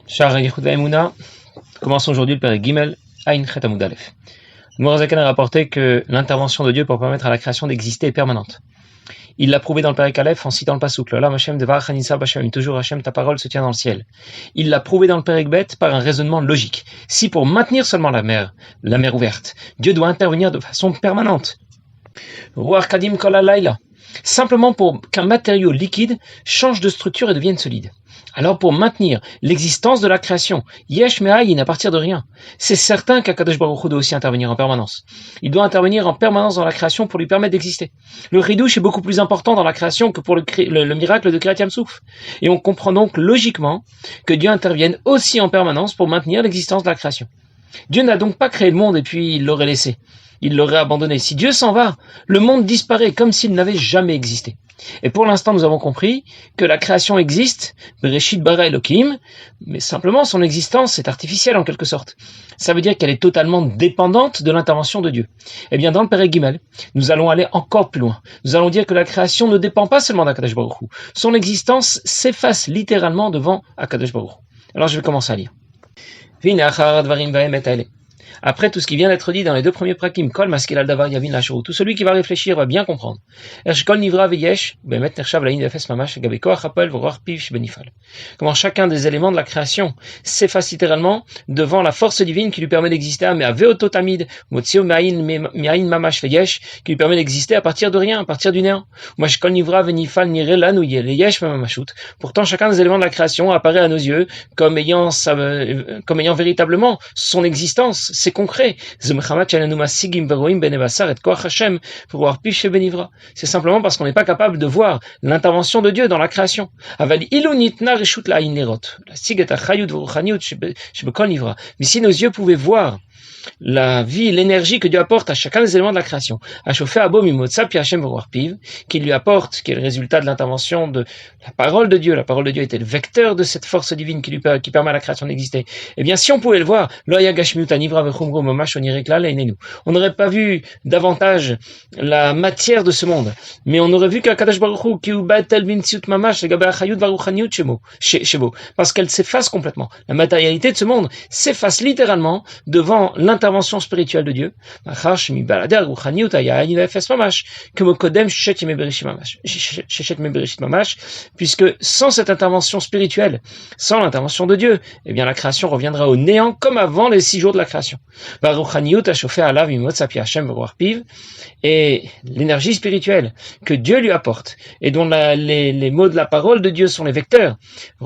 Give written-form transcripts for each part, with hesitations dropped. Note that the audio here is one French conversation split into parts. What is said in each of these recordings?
Shar Yichud Va'emuna, commençons aujourd'hui le Pérek Gimel, Ain Chet Amud Aleph. Le Mourazakan a rapporté que l'intervention de Dieu pour permettre à la création d'exister est permanente. Il l'a prouvé dans le Pérek Aleph en citant le Pasuk, L'Olam Hashem Devar Chanisa Bashem, toujours Hashem, ta parole se tient dans le ciel. Il l'a prouvé dans le Pérek Bet par un raisonnement logique. Si pour maintenir seulement la mer ouverte, Dieu doit intervenir de façon permanente. Ruach Kadim Kol Halayla, simplement pour qu'un matériau liquide change de structure et devienne solide. Alors pour maintenir l'existence de la création, Yesh Me'ayin à partir de rien, c'est certain qu'Akadosh Baruch Hu doit aussi intervenir en permanence. Il doit intervenir en permanence dans la création pour lui permettre d'exister. Le Ridouche est beaucoup plus important dans la création que pour le miracle de Kriyat Yam Souf. Et on comprend donc logiquement que Dieu intervienne aussi en permanence pour maintenir l'existence de la création. Dieu n'a donc pas créé le monde et puis il l'aurait laissé. Il l'aurait abandonné. Si Dieu s'en va, le monde disparaît comme s'il n'avait jamais existé. Et pour l'instant, nous avons compris que la création existe, Bereshit bara Elohim, mais simplement son existence est artificielle en quelque sorte. Ça veut dire qu'elle est totalement dépendante de l'intervention de Dieu. Eh bien, dans le Pérek Gimel, nous allons aller encore plus loin. Nous allons dire que la création ne dépend pas seulement d'Akadosh Baruch Hu. Son existence s'efface littéralement devant Akadosh Baruch Hu. Alors, je vais commencer à lire. Après tout ce qui vient d'être dit dans les deux premiers prakim, Kol Maskil al Davar Yavin Lashuru, tout celui qui va réfléchir va bien comprendre. Ershkol Nivra Veyesh, Bemet Nershav Lain Efes Mamash, Gabekoach Apel, Vroach Piv Benifal. Comment chacun des éléments de la création s'efface littéralement devant la force divine qui lui permet d'exister, mais à Veoto Tamid, Motsio Miain Mamash Veyesh, qui lui permet d'exister à partir de rien, à partir du néant. Mashkol Nivra Venifal Nirela Nouye, Leyesh Mamashut. Pourtant, chacun des éléments de la création apparaît à nos yeux comme ayant véritablement son existence. C'est concret. C'est simplement parce qu'on n'est pas capable de voir l'intervention de Dieu dans la création. Mais si nos yeux pouvaient voir la vie, l'énergie que Dieu apporte à chacun des éléments de la création, qui lui apporte, qui est le résultat de l'intervention de la parole de Dieu. La parole de Dieu était le vecteur de cette force divine qui permet à la création d'exister. Eh bien, si on pouvait le voir, on n'aurait pas vu davantage la matière de ce monde, mais on aurait vu qu'Akadosh Baruch Hu, parce qu'elle s'efface complètement. La matérialité de ce monde s'efface littéralement devant l'intervention spirituelle de Dieu, puisque sans cette intervention spirituelle, sans l'intervention de Dieu, eh bien la création reviendra au néant comme avant les 6 jours de la création. Et l'énergie spirituelle que Dieu lui apporte et dont les mots de la parole de Dieu sont les vecteurs, c'est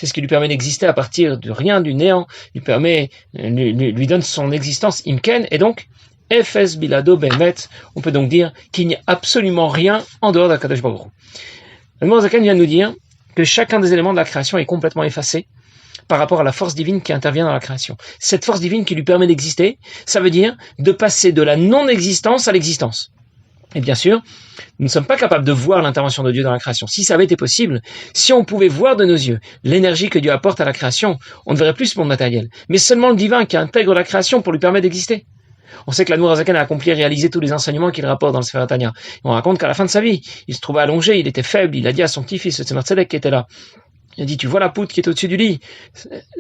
ce qui lui permet d'exister à partir de rien, du néant, lui donne son existence imken, et donc Efes Bilado Behemet, on peut donc dire qu'il n'y a absolument rien en dehors d'Akadosh Baruch Hu. Le Mourazakan vient nous dire que chacun des éléments de la création est complètement effacé par rapport à la force divine qui intervient dans la création. Cette force divine qui lui permet d'exister, ça veut dire de passer de la non-existence à l'existence. Et bien sûr, nous ne sommes pas capables de voir l'intervention de Dieu dans la création. Si ça avait été possible, si on pouvait voir de nos yeux l'énergie que Dieu apporte à la création, on ne verrait plus ce monde matériel. Mais seulement le divin qui intègre la création pour lui permettre d'exister. On sait que l'Admour Hazaken a accompli et réalisé tous les enseignements qu'il rapporte dans le Sefer Tanya. On raconte qu'à la fin de sa vie, il se trouvait allongé, il était faible, il a dit à son petit-fils, c'est Tzedek qui était là. Il a dit, tu vois la poutre qui est au-dessus du lit?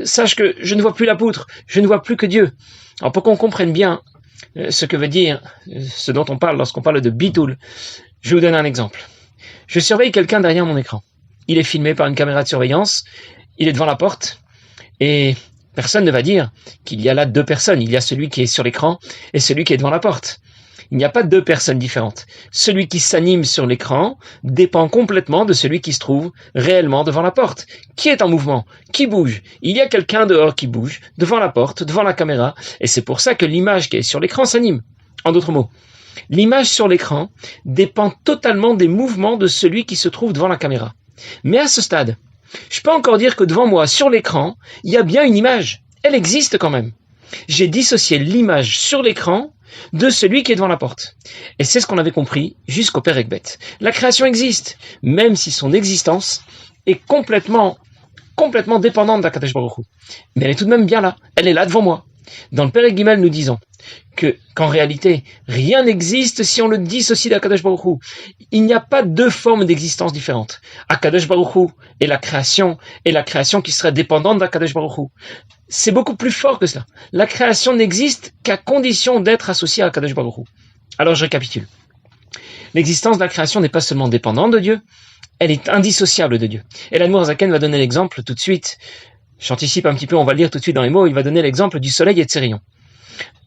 Sache que je ne vois plus la poutre, je ne vois plus que Dieu. Alors pour qu'on comprenne bien ce que veut dire, ce dont on parle lorsqu'on parle de bitoul, je vais vous donner un exemple. Je surveille quelqu'un derrière mon écran. Il est filmé par une caméra de surveillance, il est devant la porte, et personne ne va dire qu'il y a là 2 personnes. Il y a celui qui est sur l'écran et celui qui est devant la porte. Il n'y a pas 2 personnes différentes. Celui qui s'anime sur l'écran dépend complètement de celui qui se trouve réellement devant la porte. Qui est en mouvement? Qui bouge? Il y a quelqu'un dehors qui bouge, devant la porte, devant la caméra, et c'est pour ça que l'image qui est sur l'écran s'anime. En d'autres mots, l'image sur l'écran dépend totalement des mouvements de celui qui se trouve devant la caméra. Mais à ce stade, je peux encore dire que devant moi, sur l'écran, il y a bien une image. Elle existe quand même. J'ai dissocié l'image sur l'écran de celui qui est devant la porte. Et c'est ce qu'on avait compris jusqu'au Pérek Bet. La création existe, même si son existence est complètement dépendante d'Akadosh Baruch Hu. Mais elle est tout de même bien là. Elle est là devant moi. Dans le Pérek Gimel, nous disons qu'en réalité, rien n'existe si on le dissocie d'Akadosh Baruch Hu. Il n'y a pas deux formes d'existence différentes. Akadosh Baruch Hu et la création qui serait dépendante d'Akadosh Baruch Hu. C'est beaucoup plus fort que cela. La création n'existe qu'à condition d'être associée à Akadosh Baruch Hu. Alors je récapitule. L'existence de la création n'est pas seulement dépendante de Dieu, elle est indissociable de Dieu. Et l'Admour Zaken va donner l'exemple tout de suite. J'anticipe un petit peu, on va le lire tout de suite dans les mots, il va donner l'exemple du soleil et de ses rayons.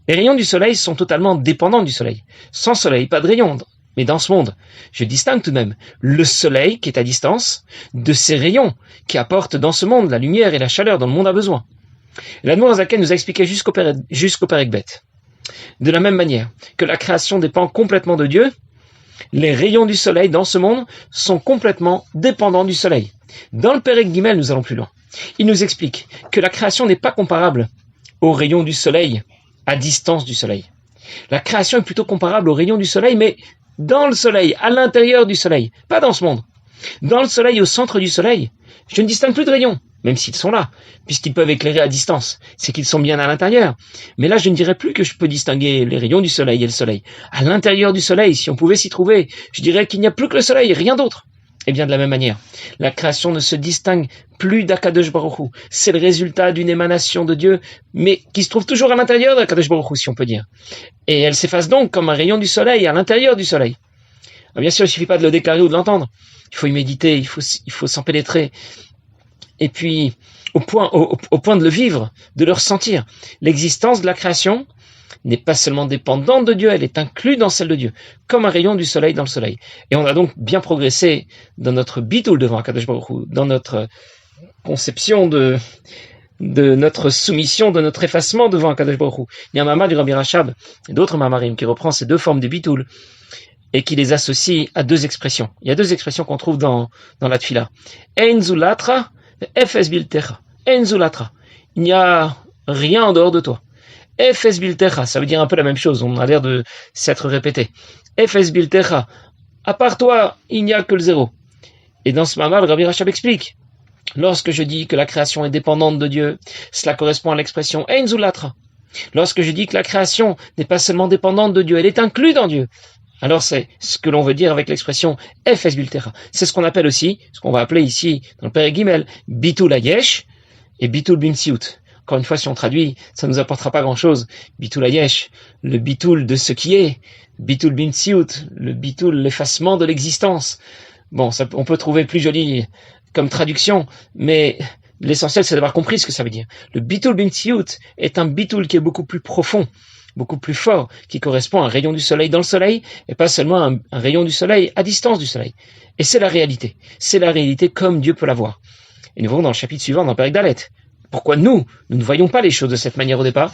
Les rayons du soleil sont totalement dépendants du soleil. Sans soleil, pas de rayons. Mais dans ce monde, je distingue tout de même le soleil qui est à distance de ses rayons qui apportent dans ce monde la lumière et la chaleur dont le monde a besoin. L'Admour Zaken nous a expliqué jusqu'au Perek Bet. De la même manière que la création dépend complètement de Dieu, les rayons du soleil dans ce monde sont complètement dépendants du soleil. Dans le Perek Gimel, nous allons plus loin. Il nous explique que la création n'est pas comparable aux rayons du soleil à distance du soleil. La création est plutôt comparable aux rayons du soleil, mais dans le soleil, à l'intérieur du soleil, pas dans ce monde. Dans le soleil, au centre du soleil, je ne distingue plus de rayons, même s'ils sont là, puisqu'ils peuvent éclairer à distance. C'est qu'ils sont bien à l'intérieur. Mais là, je ne dirais plus que je peux distinguer les rayons du soleil et le soleil. À l'intérieur du soleil, si on pouvait s'y trouver, je dirais qu'il n'y a plus que le soleil, rien d'autre. Et bien de la même manière, la création ne se distingue plus d'Akadosh Baruch Hu. C'est le résultat d'une émanation de Dieu, mais qui se trouve toujours à l'intérieur d'Akadosh Baruch Hu, si on peut dire. Et elle s'efface donc comme un rayon du soleil à l'intérieur du soleil. Alors bien sûr, il ne suffit pas de le déclarer ou de l'entendre. Il faut y méditer, il faut s'en pénétrer. Et puis, au point de le vivre, de le ressentir. L'existence de la création n'est pas seulement dépendante de Dieu, elle est inclue dans celle de Dieu, comme un rayon du soleil dans le soleil. Et on a donc bien progressé dans notre bitoul devant Akadosh Baruch Hu, dans notre conception de notre soumission, de notre effacement devant Akadosh Baruch Hu. Il y a un mama du Rabbi Rachab et d'autres mamarim qui reprend ces deux formes de bitoul et qui les associe à deux expressions. Il y a deux expressions qu'on trouve dans la tfila. Ein zulatra, efes biltecha. Ein zulatra. Il n'y a rien en dehors de toi. Efes biltecha, ça veut dire un peu la même chose, on a l'air de s'être répété. Efes biltecha, à part toi, il n'y a que le zéro. Et dans ce mama, le Rabbi Rachab explique, lorsque je dis que la création est dépendante de Dieu, cela correspond à l'expression Ein zulatra. Lorsque je dis que la création n'est pas seulement dépendante de Dieu, elle est inclue dans Dieu. Alors c'est ce que l'on veut dire avec l'expression Efes biltecha. C'est ce qu'on appelle aussi, ce qu'on va appeler ici, dans le Perek Gimel, bitul hayesh et bitul bimtsiut. Encore une fois, si on traduit, ça ne nous apportera pas grand-chose. Bitul hayesh, le bitul de ce qui est. Bitul bimtsiut, le bitul, l'effacement de l'existence. Bon, ça, on peut trouver plus joli comme traduction, mais l'essentiel, c'est d'avoir compris ce que ça veut dire. Le bitul bimtsiut est un bitul qui est beaucoup plus profond, beaucoup plus fort, qui correspond à un rayon du soleil dans le soleil, et pas seulement un rayon du soleil à distance du soleil. Et c'est la réalité. C'est la réalité comme Dieu peut la voir. Et nous verrons dans le chapitre suivant, dans Perek Dalet. Pourquoi nous ne voyons pas les choses de cette manière au départ?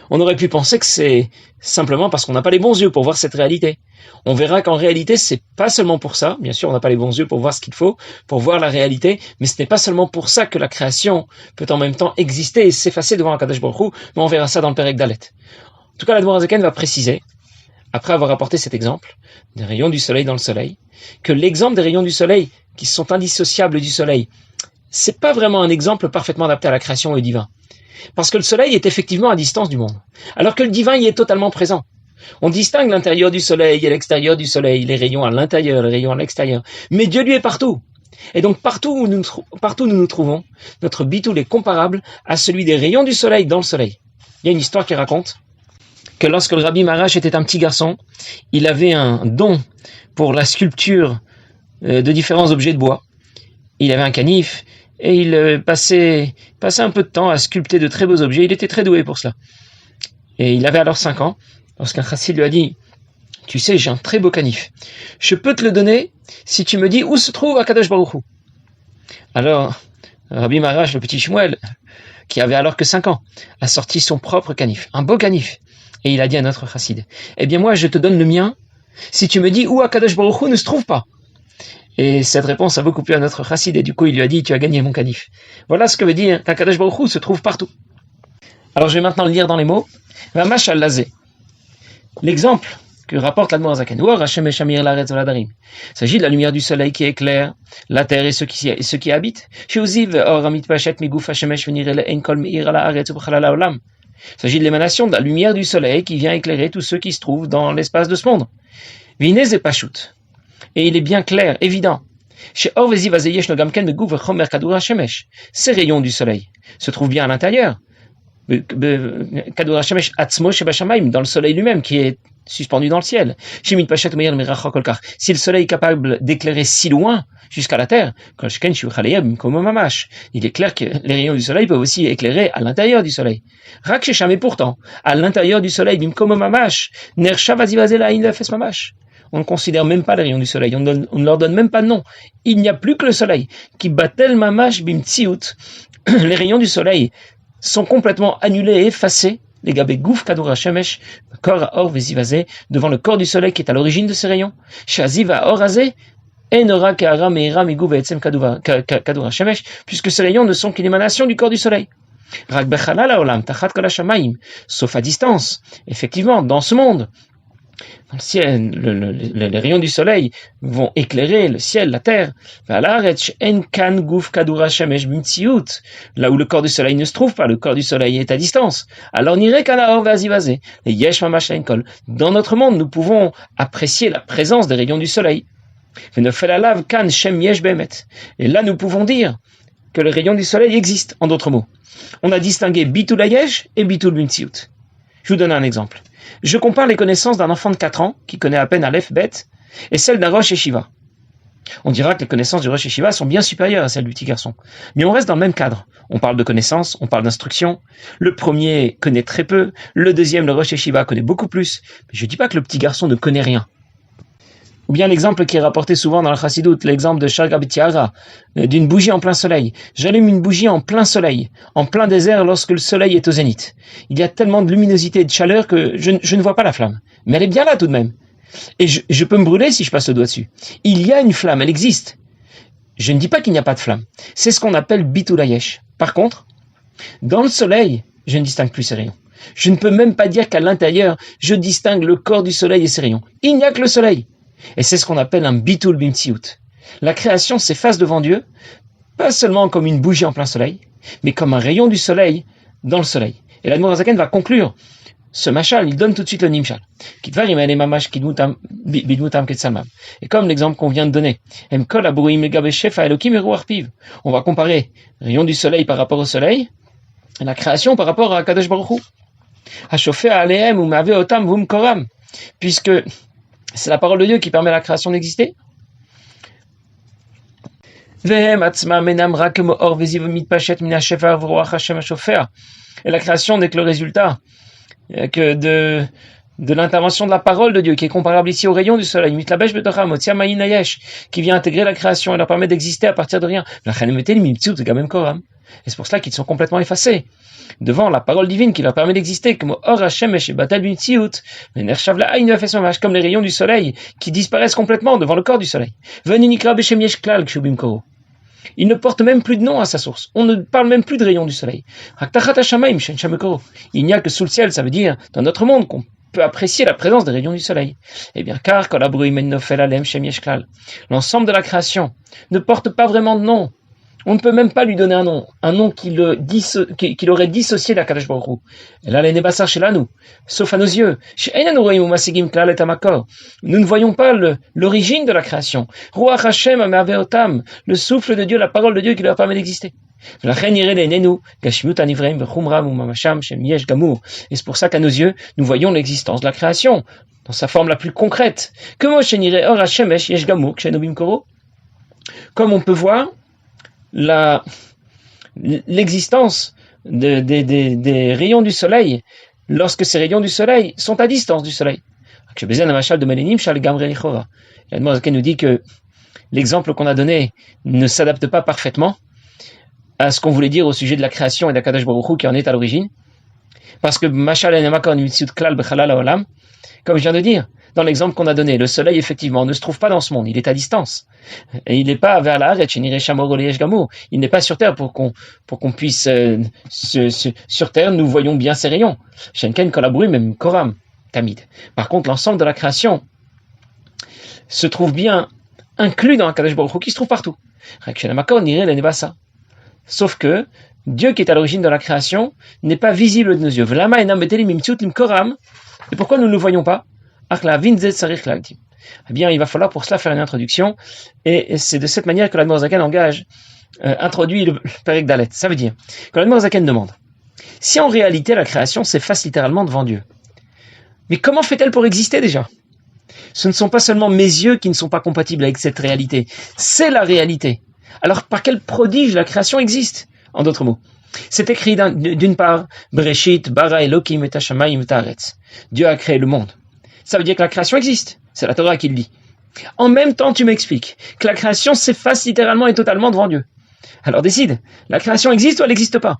On aurait pu penser que c'est simplement parce qu'on n'a pas les bons yeux pour voir cette réalité. On verra qu'en réalité, c'est pas seulement pour ça. Bien sûr, on n'a pas les bons yeux pour voir ce qu'il faut, pour voir la réalité, mais ce n'est pas seulement pour ça que la création peut en même temps exister et s'effacer devant Akadosh Baruch Hu, mais on verra ça dans le Perek Dalet. En tout cas, l'Admour Zaken va préciser, après avoir apporté cet exemple des rayons du soleil dans le soleil, que l'exemple des rayons du soleil qui sont indissociables du soleil, c'est pas vraiment un exemple parfaitement adapté à la création et au divin. Parce que le soleil est effectivement à distance du monde, alors que le divin y est totalement présent. On distingue l'intérieur du soleil et l'extérieur du soleil, les rayons à l'intérieur, les rayons à l'extérieur. Mais Dieu lui est partout. Et donc partout où nous nous trouvons, notre bitoul est comparable à celui des rayons du soleil dans le soleil. Il y a une histoire qui raconte que lorsque le Rabbi Marash était un petit garçon, il avait un don pour la sculpture de différents objets de bois. Il avait un canif et il passait un peu de temps à sculpter de très beaux objets. Il était très doué pour cela. Et il avait alors 5 ans, lorsqu'un chassid lui a dit « Tu sais, j'ai un très beau canif. Je peux te le donner si tu me dis où se trouve Akadosh Baruch Hu. » Alors, Rabbi Marash, le petit Shmuel, qui avait alors que 5 ans, a sorti son propre canif, un beau canif. Et il a dit à notre chassid « Eh bien moi, je te donne le mien si tu me dis où Akadosh Baruch Hu ne se trouve pas. » Et cette réponse a beaucoup plu à notre chassid, et du coup il lui a dit « Tu as gagné mon canif. » Voilà ce que veut dire qu'Akadosh Baruch Hu se trouve partout. Alors je vais maintenant le lire dans les mots. Vamash al-lazé. L'exemple que rapporte l'Admour Zaken. Il s'agit de la lumière du soleil qui éclaire la terre et ceux qui y habitent. Il s'agit de l'émanation de la lumière du soleil qui vient éclairer tous ceux qui se trouvent dans l'espace de ce monde. Vinez et Pashut. Et il est bien clair, évident. Ces rayons du soleil se trouvent bien à l'intérieur. Dans le soleil lui-même qui est suspendu dans le ciel. Si le soleil est capable d'éclairer si loin jusqu'à la terre, il est clair que les rayons du soleil peuvent aussi éclairer à l'intérieur du soleil. Mais pourtant, à l'intérieur du soleil, on ne considère même pas les rayons du soleil, on ne leur donne même pas de nom. Il n'y a plus que le soleil. Qui batel mamash bimtsiut. Les rayons du soleil sont complètement annulés et effacés. Les gabé gouf kadour hashemesh, corps à or vesivazé, devant le corps du soleil qui est à l'origine de ces rayons. Shaziva orazé, enora keara meira migou ve'etzem kadour hashemesh, puisque ces rayons ne sont qu'une émanation du corps du soleil. Rak bechalal haolam tachat kol hashamaim, sauf à distance, effectivement, dans ce monde. Dans le ciel, les rayons du soleil vont éclairer le ciel, la terre. Là où le corps du soleil ne se trouve pas, le corps du soleil est à distance. Alors dans notre monde, nous pouvons apprécier la présence des rayons du soleil. Et là, nous pouvons dire que les rayons du soleil existent, en d'autres mots. On a distingué Bitul Hayesh et Bitul Bimtsiut. Je vous donne un exemple. Je compare les connaissances d'un enfant de 4 ans, qui connaît à peine Aleph, Bet, et celles d'un Rosh Yeshiva. On dira que les connaissances du Rosh Yeshiva sont bien supérieures à celles du petit garçon. Mais on reste dans le même cadre. On parle de connaissances, on parle d'instruction. Le premier connaît très peu, le deuxième, le Rosh Yeshiva, connaît beaucoup plus. Mais je ne dis pas que le petit garçon ne connaît rien. Ou bien l'exemple qui est rapporté souvent dans le Chassidut, l'exemple de Shar Gabitiara, d'une bougie en plein soleil. J'allume une bougie en plein soleil, en plein désert lorsque le soleil est au zénith. Il y a tellement de luminosité et de chaleur que je ne vois pas la flamme. Mais elle est bien là tout de même. Et je peux me brûler si je passe le doigt dessus. Il y a une flamme, elle existe. Je ne dis pas qu'il n'y a pas de flamme. C'est ce qu'on appelle Bitul Hayesh. Par contre, dans le soleil, je ne distingue plus ces rayons. Je ne peux même pas dire qu'à l'intérieur, je distingue le corps du soleil et ses rayons. Il n'y a que le soleil. Et c'est ce qu'on appelle un bitul bimtsiut. La création s'efface devant Dieu, pas seulement comme une bougie en plein soleil, mais comme un rayon du soleil dans le soleil. Et l'Admor Hazaken va conclure ce machal, il donne tout de suite le nimshal. Et comme l'exemple qu'on vient de donner, on va comparer le rayon du soleil par rapport au soleil, et la création par rapport à Kadosh Baruch Hu. Puisque c'est la parole de Dieu qui permet à la création d'exister. Et la création n'est que le résultat de l'intervention de la parole de Dieu, qui est comparable ici au rayon du soleil, qui vient intégrer la création et leur permet d'exister à partir de rien. Et c'est pour cela qu'ils sont complètement effacés devant la parole divine qui leur permet d'exister, comme les rayons du soleil qui disparaissent complètement devant le corps du soleil. Il ne porte même plus de nom à sa source. On ne parle même plus de rayons du soleil. Il n'y a que sous le ciel, ça veut dire dans notre monde qu'on peut apprécier la présence des rayons du soleil. Eh bien, car l'ensemble de la création ne porte pas vraiment de nom. On ne peut même pas lui donner un nom qu'il aurait dissocié d'Akadosh Baruch Hu. Et là, les Nebassar chez nous, sauf à nos yeux. Nous ne voyons pas l'origine de la création. Ruach Hashem ameaveotam, le souffle de Dieu, la parole de Dieu qui leur permet d'exister. Et c'est pour ça qu'à nos yeux, nous voyons l'existence de la création dans sa forme la plus concrète. Comme on peut voir l'existence des rayons du soleil lorsque ces rayons du soleil sont à distance du soleil. L'Admor nous dit que l'exemple qu'on a donné ne s'adapte pas parfaitement à ce qu'on voulait dire au sujet de la création et d'Akadosh Baruch Hu qui en est à l'origine, parce que comme je viens de dire, dans l'exemple qu'on a donné, le soleil, effectivement, ne se trouve pas dans ce monde, il est à distance. Et il n'est pas vers la Haaretz, il n'est pas sur Terre pour qu'on puisse, sur Terre, nous voyons bien ses rayons. Shenken, Kolabru, même Koram, Tamid. Par contre, l'ensemble de la création se trouve bien inclus dans un Kadosh Baruch Hu qui se trouve partout. Sauf que Dieu qui est à l'origine de la création n'est pas visible de nos yeux. Et pourquoi nous ne le voyons pas? Eh bien, il va falloir pour cela faire une introduction, et c'est de cette manière que l'Admor Zaken introduit le Perek Dalet. Ça veut dire que l'Admor Zaken demande si en réalité la création s'efface littéralement devant Dieu. Mais comment fait-elle pour exister déjà? Ce ne sont pas seulement mes yeux qui ne sont pas compatibles avec cette réalité, c'est la réalité. Alors par quel prodige la création existe? En d'autres mots, c'est écrit d'une part, Bereshit, bara Elokim et hashamayim v'haaretz. Dieu a créé le monde. Ça veut dire que la création existe. C'est la Torah qui le dit. En même temps, tu m'expliques que la création s'efface littéralement et totalement devant Dieu. Alors décide, la création existe ou elle n'existe pas?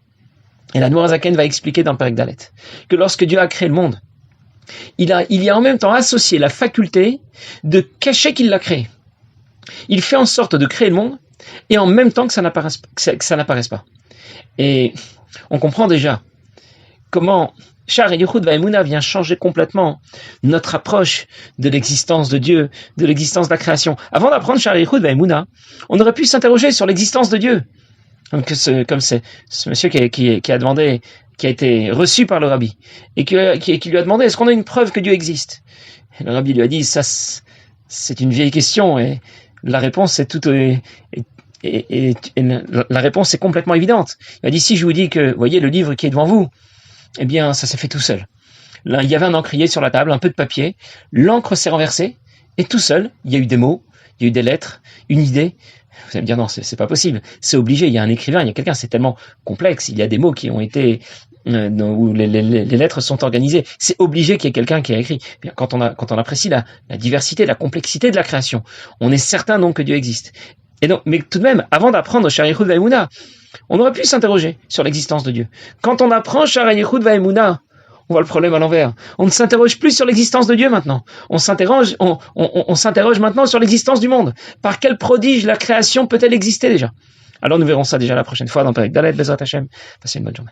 Et l'Admor Zaken va expliquer dans le Perek Dalet que lorsque Dieu a créé le monde, il y a en même temps associé la faculté de cacher qu'il l'a créé. Il fait en sorte de créer le monde et en même temps que ça n'apparaisse pas. Et on comprend déjà comment Sha'ar Yichud Va'emunah vient changer complètement notre approche de l'existence de Dieu, de l'existence de la création. Avant d'apprendre Sha'ar Yichud Va'emunah, on aurait pu s'interroger sur l'existence de Dieu. Comme c'est ce monsieur qui a demandé, qui a été reçu par le rabbi, et qui lui a demandé, est-ce qu'on a une preuve que Dieu existe? Et le rabbi lui a dit, ça, c'est une vieille question, et la réponse est la réponse est complètement évidente. Il a dit, si je vous dis que, voyez, le livre qui est devant vous, eh bien, ça s'est fait tout seul. Là, il y avait un encrier sur la table, un peu de papier, l'encre s'est renversée, et tout seul, il y a eu des mots, il y a eu des lettres, une idée. Vous allez me dire, non, c'est pas possible. C'est obligé, il y a un écrivain, il y a quelqu'un, c'est tellement complexe, il y a des mots qui ont été, où les lettres sont organisées. C'est obligé qu'il y ait quelqu'un qui a écrit. Bien, quand on apprécie la diversité, la complexité de la création, on est certain donc que Dieu existe. Et donc, mais tout de même, avant d'apprendre Sha'ar Yichud Va'emunah, on aurait pu s'interroger sur l'existence de Dieu. Quand on apprend Sha'ar Yichud Va'emunah, on voit le problème à l'envers. On ne s'interroge plus sur l'existence de Dieu maintenant. On s'interroge maintenant sur l'existence du monde. Par quel prodige la création peut-elle exister déjà? Alors nous verrons ça déjà la prochaine fois dans Perek Dalet, Bezrat Hashem. Passez une bonne journée.